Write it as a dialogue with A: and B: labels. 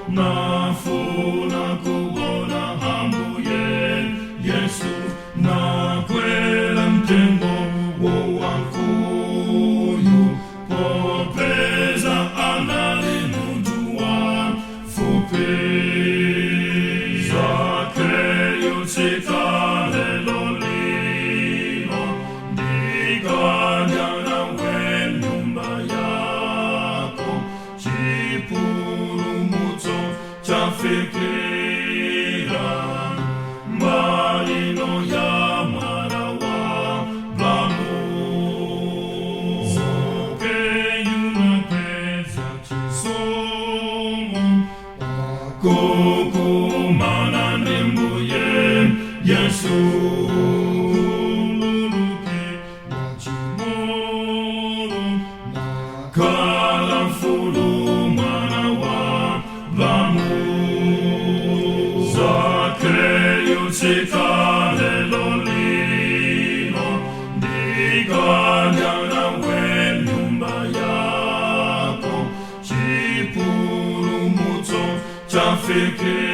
A: nafuna kuona ambuye Yesu na kwela mtengo wankuyu popeza analinujua fupi Zakayo tsikale lolino ndikaja nawe nyumba yako chipulumutso chafikira malino ya mwana wa Adamu soke yunapeza chisomo kukumana nembuye Yesu luluke machimoro kala mfulu mwana wa Adamu Zakayo tsikale lolino ndikaja nawe nyumba yako chipulumutso chafikira